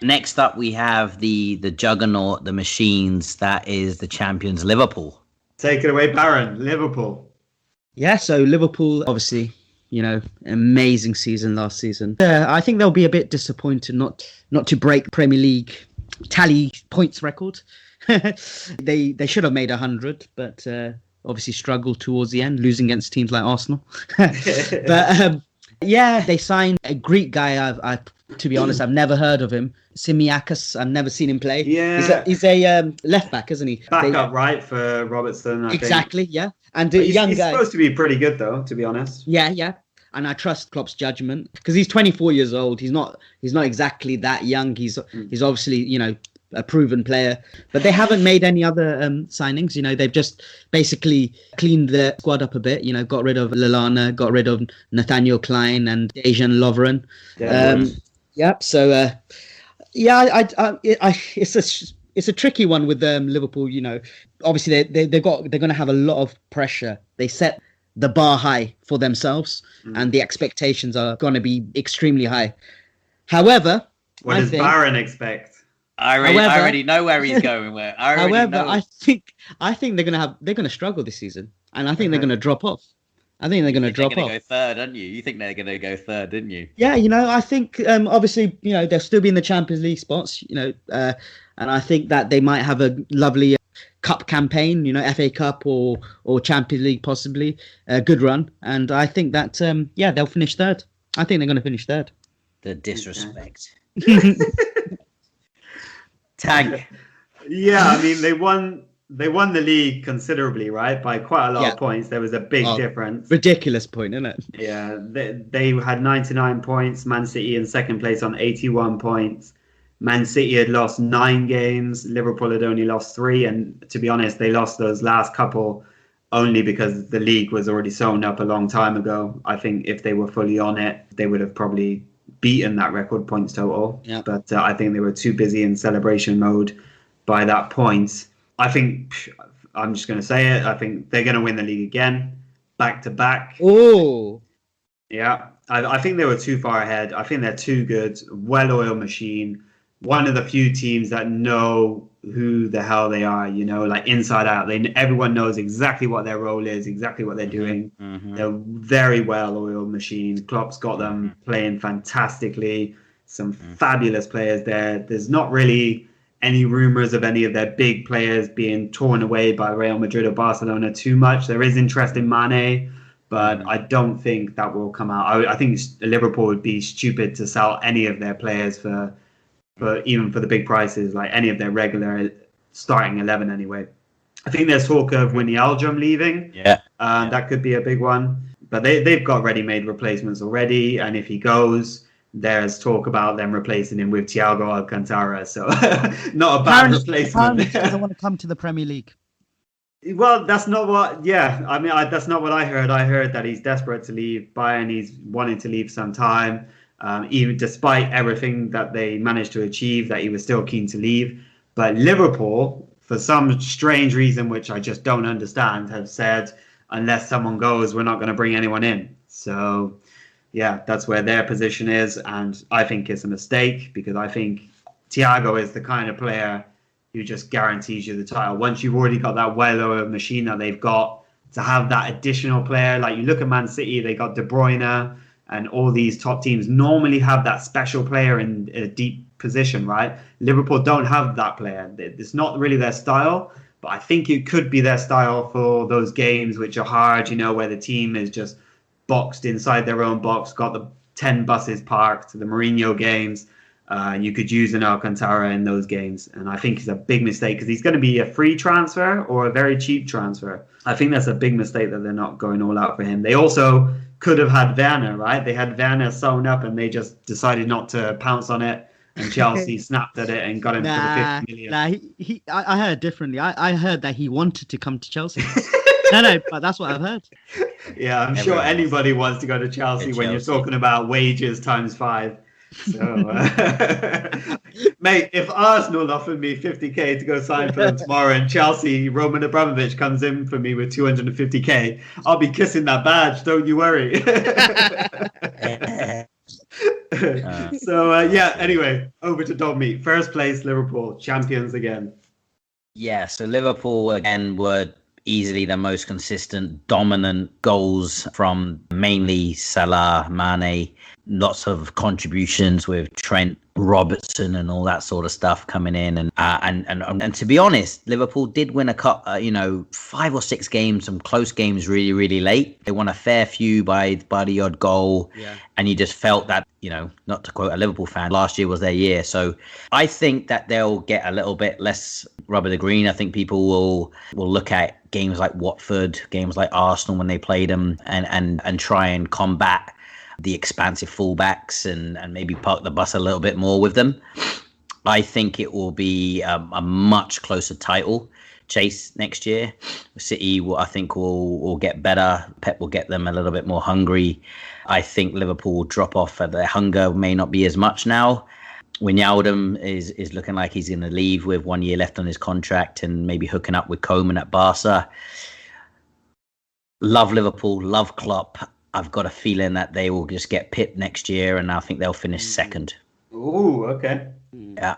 Next up, we have the juggernaut, the machines. That is the champions, Liverpool. Take it away, Baron. Liverpool. Yeah, so Liverpool, obviously, amazing season last season. I think they'll be a bit disappointed not to break Premier League tally points record. They should have made 100, but obviously struggled towards the end, losing against teams like Arsenal. But they signed a Greek guy. I to be honest, I've never heard of him. Simiakis, I've never seen him play. Yeah, he's a left back, isn't he? Backup right for Robertson. I exactly, think. Yeah. And he's young guy. Supposed to be pretty good though, to be honest. Yeah. And I trust Klopp's judgment because he's 24 years old. He's not exactly that young. He's obviously a proven player, but they haven't made any other signings. They've just basically cleaned the squad up a bit. Got rid of Lallana, got rid of Nathaniel Klein and Dejan Lovren. Yep. So it's a tricky one with Liverpool. Obviously they're going to have a lot of pressure. They set the bar high for themselves, and the expectations are going to be extremely high. However, what does Baron expect? I already know where he's going. I think they're going to struggle this season, and I think they're going to drop off. I think they're going to drop off. Go third, aren't you? You think they're going to go third, didn't you? Yeah, I think obviously they'll still be in the Champions League spots. And I think that they might have a lovely cup campaign. FA Cup or Champions League possibly a good run. And I think that they'll finish third. I think they're going to finish third. The disrespect. Tag. Yeah, I mean they won the league considerably, right? By quite a lot of points. There was a big difference. Ridiculous point, isn't it? Yeah, they had 99 points. Man City in second place on 81 points. Man City had lost 9 games. Liverpool had only lost 3. And to be honest, they lost those last couple only because the league was already sewn up a long time ago. I think if they were fully on it, they would have probably beaten that record points total. Yeah. But I think they were too busy in celebration mode by that point. I think, I'm just going to say it, I think they're going to win the league again, back to back. Oh. Yeah, I think they were too far ahead. I think they're too good, well-oiled machine. One of the few teams that know who the hell they are, like inside out. Everyone knows exactly what their role is, exactly what they're doing. Mm-hmm. They're very well-oiled machine. Klopp's got them playing fantastically. Some fabulous players there. There's not really any rumors of any of their big players being torn away by Real Madrid or Barcelona too much. There is interest in Mane, but I don't think that will come out. I think Liverpool would be stupid to sell any of their players for even for the big prices, like any of their regular starting 11 anyway. I think there's talk of Wijnaldum leaving. That could be a big one. But they've got ready-made replacements already, and if he goes, there's talk about them replacing him with Thiago Alcantara, so not a bad replacement. He doesn't want to come to the Premier League. Well, that's not what. Yeah, I mean, that's not what I heard. I heard that he's desperate to leave Bayern. He's wanting to leave some time, even despite everything that they managed to achieve. That he was still keen to leave. But Liverpool, for some strange reason which I just don't understand, have said unless someone goes, we're not going to bring anyone in. So. Yeah, that's where their position is, and I think it's a mistake because I think Thiago is the kind of player who just guarantees you the title. Once you've already got that well-oiled machine that they've got, to have that additional player, like you look at Man City, they got De Bruyne, and all these top teams normally have that special player in a deep position, right? Liverpool don't have that player. It's not really their style, but I think it could be their style for those games which are hard, where the team is just boxed inside their own box, got the 10 buses parked, the Mourinho games. You could use an Alcantara in those games. And I think it's a big mistake because he's going to be a free transfer or a very cheap transfer. I think that's a big mistake that they're not going all out for him. They also could have had Werner, right? They had Werner sewn up and they just decided not to pounce on it. And Chelsea snapped at it and got him for the 50 million. I heard differently. I heard that he wanted to come to Chelsea. No, but that's what I've heard. Yeah, I'm sure anybody wants to go to Chelsea when you're talking about wages times 5. So, mate, if Arsenal offered me 50k to go sign for them tomorrow and Chelsea, Roman Abramovich comes in for me with 250k, I'll be kissing that badge, don't you worry. Anyway, over to Dog Meat. First place, Liverpool, champions again. Yeah, so Liverpool again were easily the most consistent, dominant goals from mainly Salah, Mane, lots of contributions with Trent, Robertson, and all that sort of stuff coming in. And to be honest, Liverpool did win a cup, 5 or 6 games, some close games, really, really late. They won a fair few by the odd goal, and you just felt that, not to quote a Liverpool fan, last year was their year. So I think that they'll get a little bit less rubber the green. I think people will look at games like Watford, games like Arsenal when they played them, and try and combat the expansive fullbacks and maybe park the bus a little bit more with them. I think it will be a much closer title chase next year. City, I think, will get better. Pep will get them a little bit more hungry. I think Liverpool will drop off. Their hunger may not be as much now. Wijnaldum is looking like he's going to leave with 1 year left on his contract and maybe hooking up with Koeman at Barca. Love Liverpool, love Klopp. I've got a feeling that they will just get pipped next year, and I think they'll finish second. Ooh, okay. Yeah.